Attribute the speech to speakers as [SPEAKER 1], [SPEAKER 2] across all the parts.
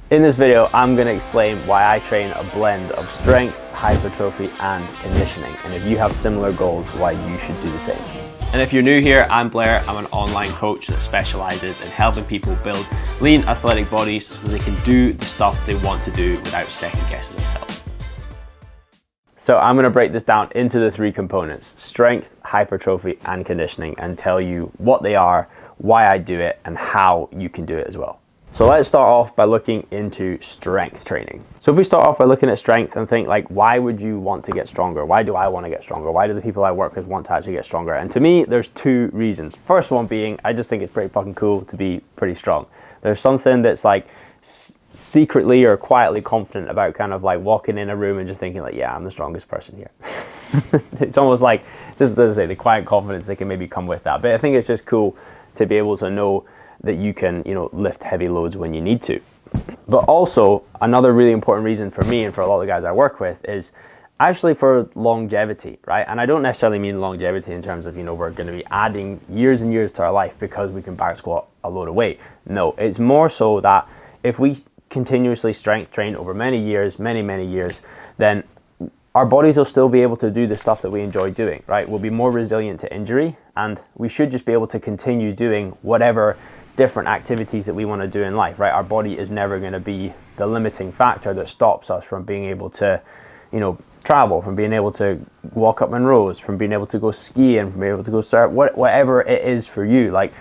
[SPEAKER 1] In this video, I'm going to explain why I train a blend of strength, hypertrophy, and conditioning. And if you have similar goals, why you should do the same. And if you're new here, I'm Blair. I'm an online coach that specializes in helping people build lean, athletic bodies so they can do the stuff they want to do without second guessing themselves. So I'm going to break this down into the three components: strength, hypertrophy, and conditioning, and tell you what they are, why I do it, and how you can do it as well. So let's start off by looking into strength training. So if we start off by looking at strength and think, like, why would you want to get stronger? Why do I want to get stronger? Why do the people I work with want to actually get stronger? And to me, there's two reasons. First one being, I just think it's pretty fucking cool to be pretty strong. There's something that's like secretly or quietly confident about kind of like walking in a room and just thinking like, yeah, I'm the strongest person here. It's almost like, just as I say, the quiet confidence that can maybe come with that. But I think it's just cool to be able to know that you can, lift heavy loads when you need to. But also, another really important reason for me and for a lot of the guys I work with is actually for longevity, right? And I don't necessarily mean longevity in terms of, we're going to be adding years and years to our life because we can back squat a load of weight. No, it's more so that if we continuously strength train over many years, many years, then our bodies will still be able to do the stuff that we enjoy doing, right? We'll be more resilient to injury, and we should just be able to continue doing whatever different activities that we want to do in life, right? Our body is never going to be the limiting factor that stops us from being able to, travel, from being able to walk up Monroe's, from being able to go skiing, from being able to go surf, whatever it is for you. Like,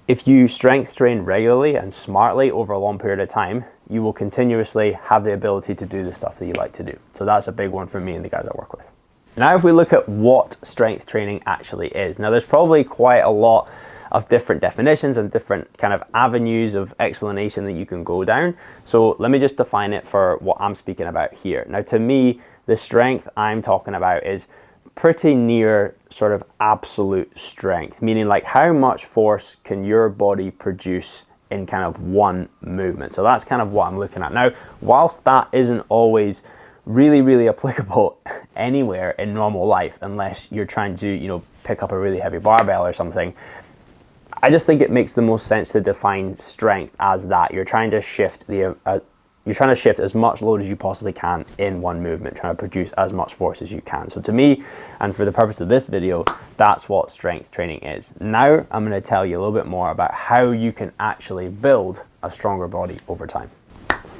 [SPEAKER 1] if you strength train regularly and smartly over a long period of time, you will continuously have the ability to do the stuff that you like to do. So that's a big one for me and the guys I work with. Now, if we look at what strength training actually is, now there's probably quite a lot of different definitions and different kind of avenues of explanation that you can go down. So let me just define it for what I'm speaking about here. Now, to me, the strength I'm talking about is pretty near sort of absolute strength, meaning like how much force can your body produce in kind of one movement. So that's kind of what I'm looking at. Now, whilst that isn't always really applicable anywhere in normal life, unless you're trying to, pick up a really heavy barbell or something, I just think it makes the most sense to define strength as that. You're trying to shift as much load as you possibly can in one movement, trying to produce as much force as you can. So to me, and for the purpose of this video, that's what strength training is. Now I'm going to tell you a little bit more about how you can actually build a stronger body over time.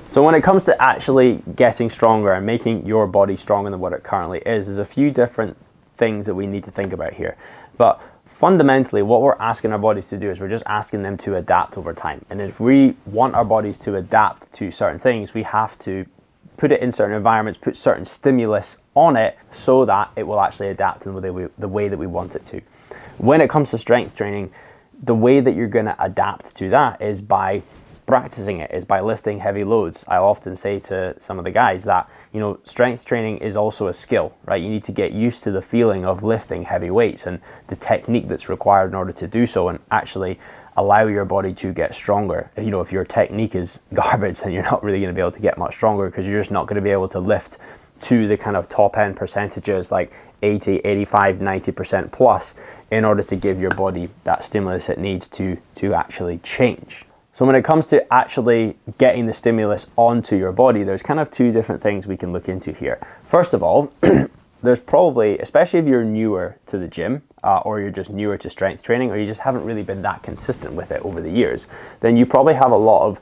[SPEAKER 1] So when it comes to actually getting stronger and making your body stronger than what it currently is, there's a few different things that we need to think about here. But fundamentally, what we're asking our bodies to do is we're just asking them to adapt over time. And if we want our bodies to adapt to certain things, we have to put it in certain environments, put certain stimulus on it so that it will actually adapt in the way that we want it to. When it comes to strength training, the way that you're going to adapt to that is by practicing it, is by lifting heavy loads. I often say to some of the guys that, strength training is also a skill, right? You need to get used to the feeling of lifting heavy weights and the technique that's required in order to do so, and actually allow your body to get stronger. If your technique is garbage, then you're not really going to be able to get much stronger, because you're just not going to be able to lift to the kind of top end percentages like 80, 85, 90% plus in order to give your body that stimulus it needs to actually change. So when it comes to actually getting the stimulus onto your body, there's kind of two different things we can look into here. First of all, there's probably, especially if you're newer to the gym, or you're just newer to strength training, or you just haven't really been that consistent with it over the years, then you probably have a lot of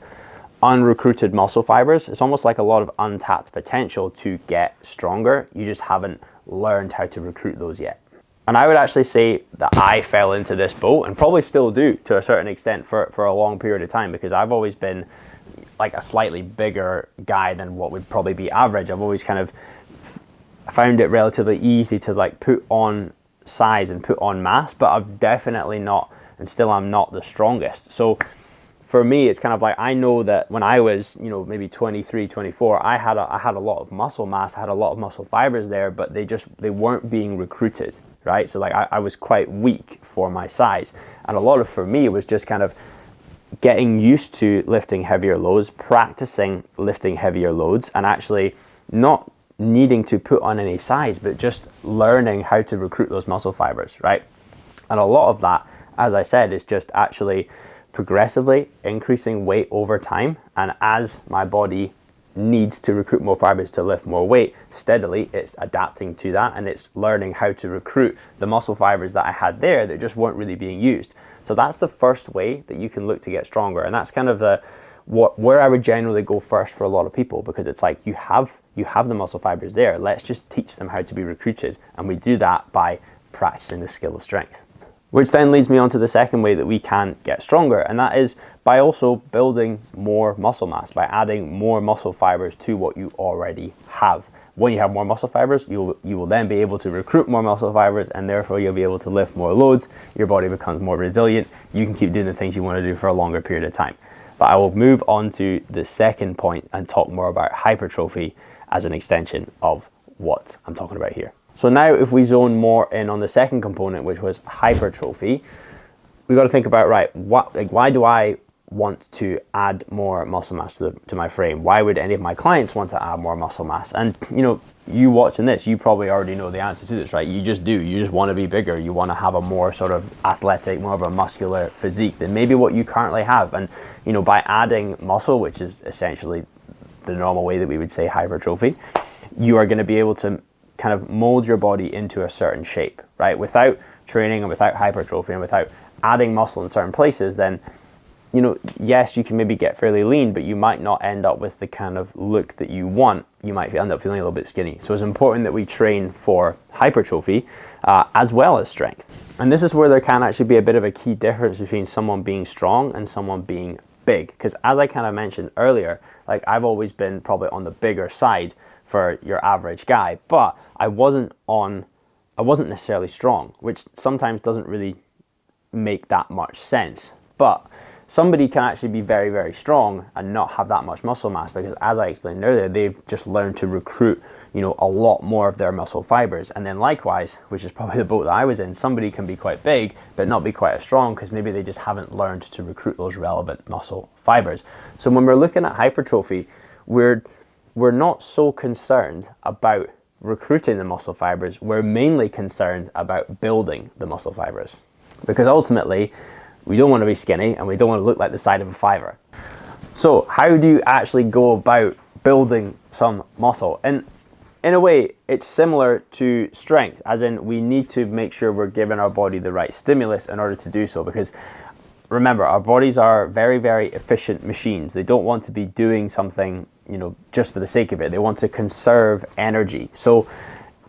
[SPEAKER 1] unrecruited muscle fibers. It's almost like a lot of untapped potential to get stronger. You just haven't learned how to recruit those yet. And I would actually say that I fell into this boat, and probably still do to a certain extent for a long period of time, because I've always been like a slightly bigger guy than what would probably be average. I've always kind of found it relatively easy to like put on size and put on mass, but I've definitely not, and still I'm not the strongest. So for me, it's kind of like, I know that when I was, maybe 23, 24, I had a lot of muscle mass, I had a lot of muscle fibers there, but they weren't being recruited, right? So like I was quite weak for my size. And a lot of, for me, it was just kind of getting used to lifting heavier loads, practicing lifting heavier loads, and actually not needing to put on any size, but just learning how to recruit those muscle fibers, right? And a lot of that, as I said, is just actually progressively increasing weight over time, and as my body needs to recruit more fibers to lift more weight, steadily it's adapting to that, and it's learning how to recruit the muscle fibers that I had there that just weren't really being used. So that's the first way that you can look to get stronger, and that's kind of where I would generally go first for a lot of people, because it's like you have the muscle fibers there. Let's just teach them how to be recruited, and we do that by practicing the skill of strength. Which then leads me on to the second way that we can get stronger, and that is by also building more muscle mass, by adding more muscle fibers to what you already have. When you have more muscle fibers, you will then be able to recruit more muscle fibers, and therefore you'll be able to lift more loads. Your body becomes more resilient. You can keep doing the things you want to do for a longer period of time. But I will move on to the second point and talk more about hypertrophy as an extension of what I'm talking about here. So now if we zone more in on the second component, which was hypertrophy, we've got to think about, right, why do I want to add more muscle mass to my frame? Why would any of my clients want to add more muscle mass? And you watching this, you probably already know the answer to this, right? You just do. You just want to be bigger. You want to have a more sort of athletic, more of a muscular physique than maybe what you currently have. And by adding muscle, which is essentially the normal way that we would say hypertrophy, you are going to be able to kind of mold your body into a certain shape, right? Without training and without hypertrophy and without adding muscle in certain places, then yes, you can maybe get fairly lean, but you might not end up with the kind of look that you want. You might end up feeling a little bit skinny. So it's important that we train for hypertrophy as well as strength. And this is where there can actually be a bit of a key difference between someone being strong and someone being big. Because as I kind of mentioned earlier, like I've always been probably on the bigger side for your average guy, but I wasn't necessarily strong, which sometimes doesn't really make that much sense. But somebody can actually be very, very strong and not have that much muscle mass, because as I explained earlier, they've just learned to recruit, a lot more of their muscle fibers. And then likewise, which is probably the boat that I was in, somebody can be quite big, but not be quite as strong because maybe they just haven't learned to recruit those relevant muscle fibers. So when we're looking at hypertrophy, we're not so concerned about recruiting the muscle fibers. We're mainly concerned about building the muscle fibers, because ultimately we don't want to be skinny and we don't want to look like the side of a fiver. So how do you actually go about building some muscle? And in a way, it's similar to strength, as in we need to make sure we're giving our body the right stimulus in order to do so, because remember, our bodies are very, very efficient machines. They don't want to be doing something, just for the sake of it. They want to conserve energy. So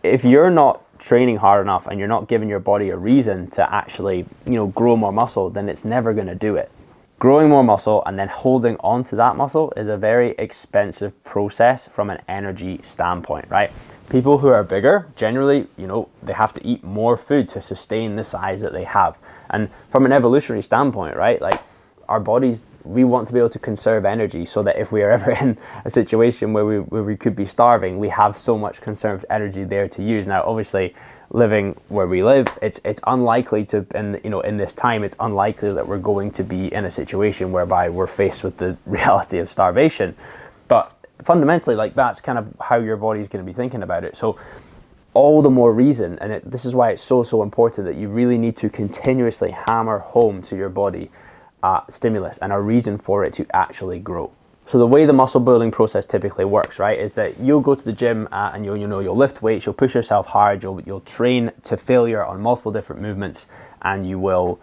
[SPEAKER 1] if you're not training hard enough and you're not giving your body a reason to actually, grow more muscle, then it's never going to do it. Growing more muscle and then holding on to that muscle is a very expensive process from an energy standpoint, right? People who are bigger, generally, they have to eat more food to sustain the size that they have. And from an evolutionary standpoint, right, like our bodies, we want to be able to conserve energy so that if we are ever in a situation where we could be starving, we have so much conserved energy there to use. Now, obviously, living where we live, it's unlikely to, in this time, it's unlikely that we're going to be in a situation whereby we're faced with the reality of starvation. But fundamentally, like that's kind of how your body's going to be thinking about it. So all the more reason, and this is why it's so important that you really need to continuously hammer home to your body stimulus and a reason for it to actually grow. So the way the muscle building process typically works, right, is that you'll go to the gym and you'll lift weights, you'll push yourself hard, you'll train to failure on multiple different movements, and you will,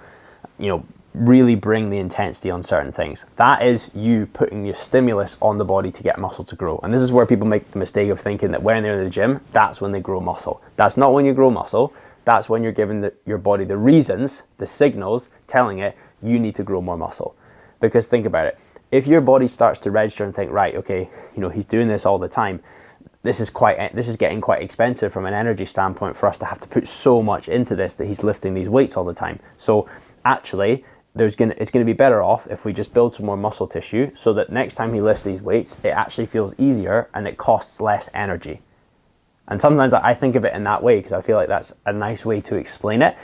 [SPEAKER 1] really bring the intensity on certain things. That is you putting your stimulus on the body to get muscle to grow. And this is where people make the mistake of thinking that when they're in the gym, that's when they grow muscle. That's not when you grow muscle. That's when you're giving your body the reasons, the signals, telling it you need to grow more muscle. Because think about it. If your body starts to register and think, right, okay, he's doing this all the time, this is getting quite expensive from an energy standpoint for us to have to put so much into this that he's lifting these weights all the time. So actually, it's going to be better off if we just build some more muscle tissue so that next time he lifts these weights, it actually feels easier and it costs less energy. And sometimes I think of it in that way because I feel like that's a nice way to explain it.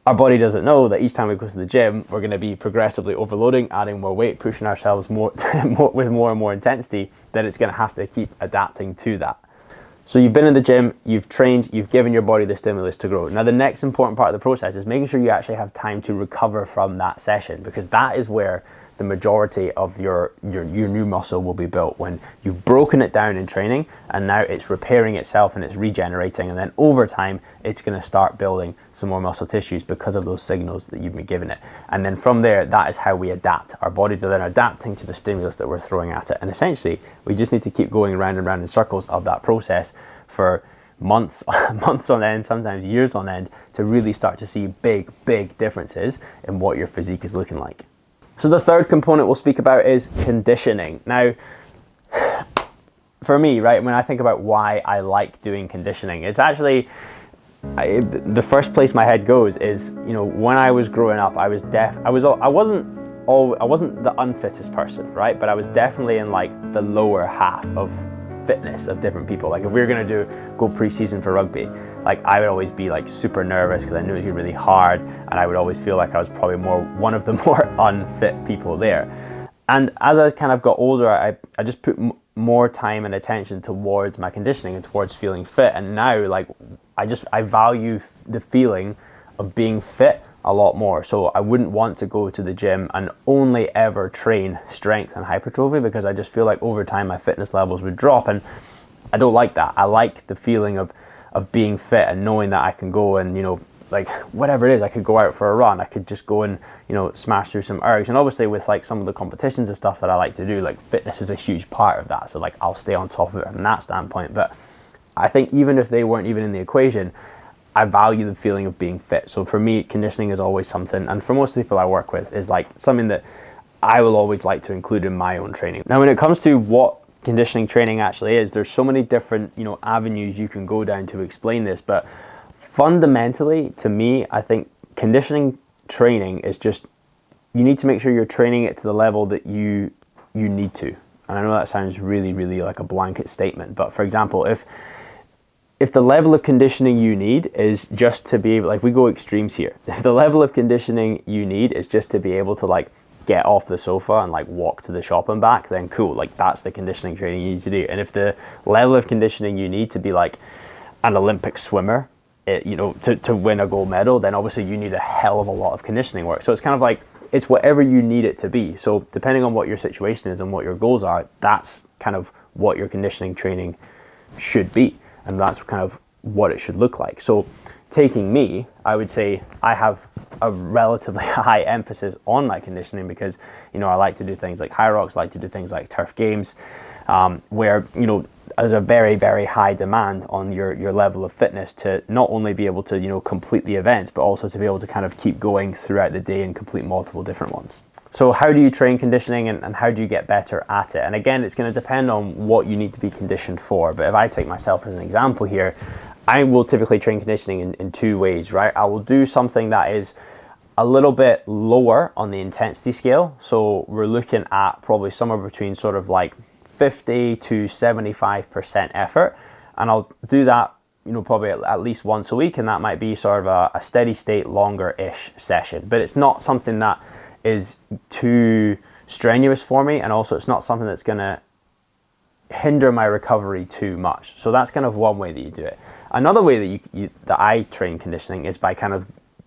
[SPEAKER 1] Our body doesn't know that each time we go to the gym, we're going to be progressively overloading, adding more weight, pushing ourselves more with more and more intensity, that it's going to have to keep adapting to that. So you've been in the gym, you've trained, you've given your body the stimulus to grow. Now the next important part of the process is making sure you actually have time to recover from that session, because that is where the majority of your new muscle will be built, when you've broken it down in training and now it's repairing itself and it's regenerating, and then over time it's going to start building some more muscle tissues because of those signals that you've been giving it. And then from there, that is how we adapt. Our bodies are then adapting to the stimulus that we're throwing at it, and essentially we just need to keep going round and round in circles of that process for months on end, sometimes years on end, to really start to see big differences in what your physique is looking like. So the third component we'll speak about is conditioning. Now, for me, right, when I think about why I like doing conditioning, it's actually, the first place my head goes is, you know, when I was growing up, I wasn't the unfittest person, right? But I was definitely in like the lower half of fitness of different people. Like if we were going to go pre-season for rugby, like I would always be like super nervous because I knew it was gonna be really hard, and I would always feel like I was probably one of the more unfit people there. And as I kind of got older, I just put more time and attention towards my conditioning and towards feeling fit. And now, like, I value the feeling of being fit a lot more. So I wouldn't want to go to the gym and only ever train strength and hypertrophy, because I just feel like over time my fitness levels would drop, and I don't like that. I like the feeling of being fit and knowing that I can go and, you know, like whatever it is, I could go out for a run, I could just go and, you know, smash through some ergs. And obviously with like some of the competitions and stuff that I like to do, like fitness is a huge part of that, so like I'll stay on top of it from that standpoint. But I think even if they weren't even in the equation, I value the feeling of being fit. So for me, conditioning is always something, and for most people I work with, is like something that I will always like to include in my own training. Now when it comes to what conditioning training actually is, there's so many different, you know, avenues you can go down to explain this, but fundamentally to me, I think conditioning training is just, you need to make sure you're training it to the level that you need to. And I know that sounds really like a blanket statement, but for example, if the level of conditioning you need is just to be able, like, we go extremes here, if the level of conditioning you need is just to be able to like get off the sofa and like walk to the shop and back, then cool, like that's the conditioning training you need to do. And if the level of conditioning you need to be like an Olympic swimmer, you know, to win a gold medal, then obviously you need a hell of a lot of conditioning work. So it's kind of like, it's whatever you need it to be. So depending on what your situation is and what your goals are, that's kind of what your conditioning training should be, and that's kind of what it should look like. So taking me, I would say I have a relatively high emphasis on my conditioning, because, you know, I like to do things like high rocks, I like to do things like turf games, where, you know, there's a very high demand on your level of fitness to not only be able to, you know, complete the events, but also to be able to kind of keep going throughout the day and complete multiple different ones. So how do you train conditioning, and how do you get better at it? And again, it's going to depend on what you need to be conditioned for. But if I take myself as an example here, I will typically train conditioning in two ways, right? I will do something that is a little bit lower on the intensity scale. So we're looking at probably somewhere between sort of like 50 to 75% effort. And I'll do that, you know, probably at least once a week. And that might be sort of a steady state, longer-ish session. But it's not something that is too strenuous for me. And also it's not something that's going to hinder my recovery too much. So that's kind of one way that you do it. Another way that I train conditioning is by kind of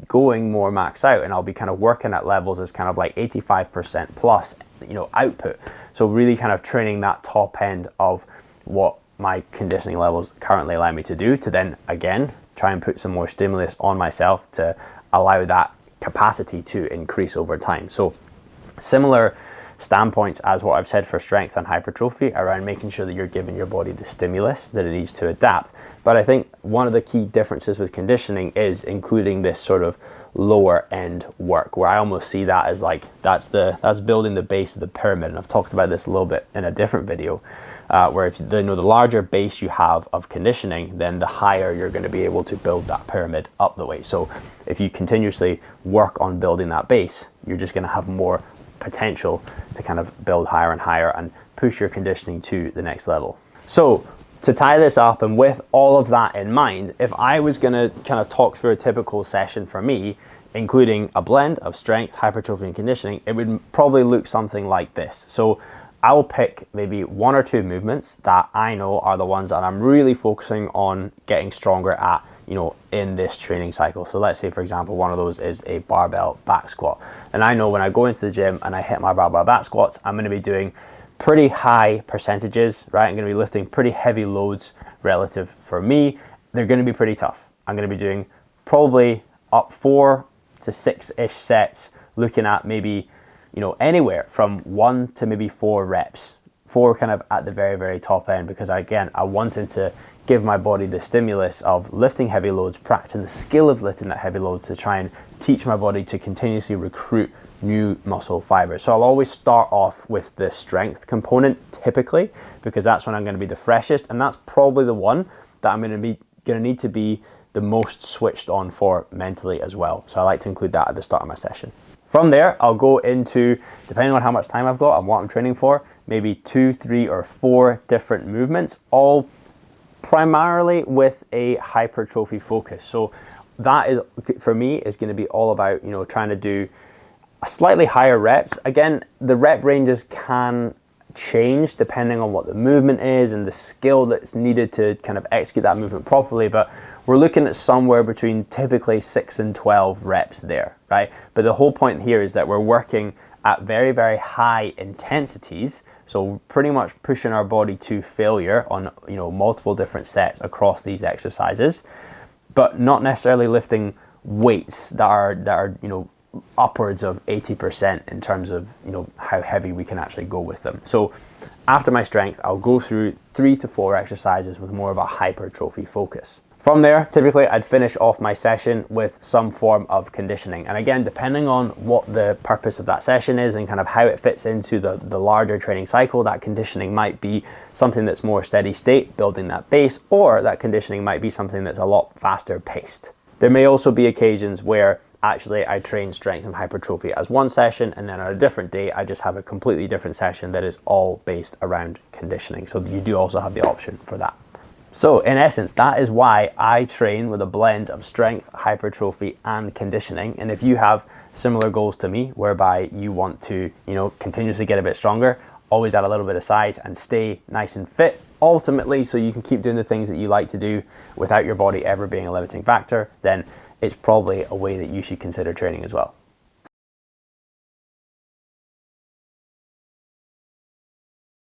[SPEAKER 1] going more max out, and I'll be kind of working at levels as kind of like 85% plus, you know, output. So really kind of training that top end of what my conditioning levels currently allow me to do, to then again try and put some more stimulus on myself to allow that capacity to increase over time. So similar standpoints as what I've said for strength and hypertrophy, around making sure that you're giving your body the stimulus that it needs to adapt. But I think one of the key differences with conditioning is including this sort of lower end work, where I almost see that as like that's building the base of the pyramid. And I've talked about this a little bit in a different video, where if the larger base you have of conditioning, then the higher you're going to be able to build that pyramid up the way. So if you continuously work on building that base, you're just going to have more potential to kind of build higher and higher and push your conditioning to the next level. So to tie this up, and with all of that in mind, if I was going to kind of talk through a typical session for me, including a blend of strength, hypertrophy and conditioning, it would probably look something like this. So I will pick maybe 1 or 2 movements that I know are the ones that I'm really focusing on getting stronger at, in this training cycle. So let's say, for example, one of those is a barbell back squat. And I know when I go into the gym and I hit my barbell back squats, I'm going to be doing pretty high percentages, right? I'm going to be lifting pretty heavy loads relative for me. They're going to be pretty tough. I'm going to be doing probably up 4 to 6-ish sets, looking at maybe, anywhere from 1 to maybe 4 reps, 4 kind of at the very, very top end, because again, I wanted to give my body the stimulus of lifting heavy loads, practicing the skill of lifting that heavy loads to try and teach my body to continuously recruit new muscle fibers. So I'll always start off with the strength component typically, because that's when I'm going to be the freshest, and that's probably the one that I'm going to need to be the most switched on for mentally as well. So I like to include that at the start of my session. From there, I'll go into, depending on how much time I've got and what I'm training for, maybe 2, 3, or 4 different movements, all primarily with a hypertrophy focus. So that is, for me, is going to be all about, trying to do a slightly higher reps. Again, the rep ranges can change depending on what the movement is and the skill that's needed to kind of execute that movement properly, but we're looking at somewhere between typically 6 and 12 reps there, right? But the whole point here is that we're working at very, very high intensities, so pretty much pushing our body to failure on, multiple different sets across these exercises, but not necessarily lifting weights that are upwards of 80% in terms of how heavy we can actually go with them. So after my strength, I'll go through 3 to 4 exercises with more of a hypertrophy focus. From there, typically I'd finish off my session with some form of conditioning. And again, depending on what the purpose of that session is and kind of how it fits into the larger training cycle, that conditioning might be something that's more steady state, building that base, or that conditioning might be something that's a lot faster paced. There may also be occasions where actually I train strength and hypertrophy as one session, and then on a different day I just have a completely different session that is all based around conditioning. So you do also have the option for that. So in essence, that is why I train with a blend of strength, hypertrophy, and conditioning. And if you have similar goals to me, whereby you want to, continuously get a bit stronger, always add a little bit of size and stay nice and fit, ultimately, so you can keep doing the things that you like to do without your body ever being a limiting factor, then it's probably a way that you should consider training as well.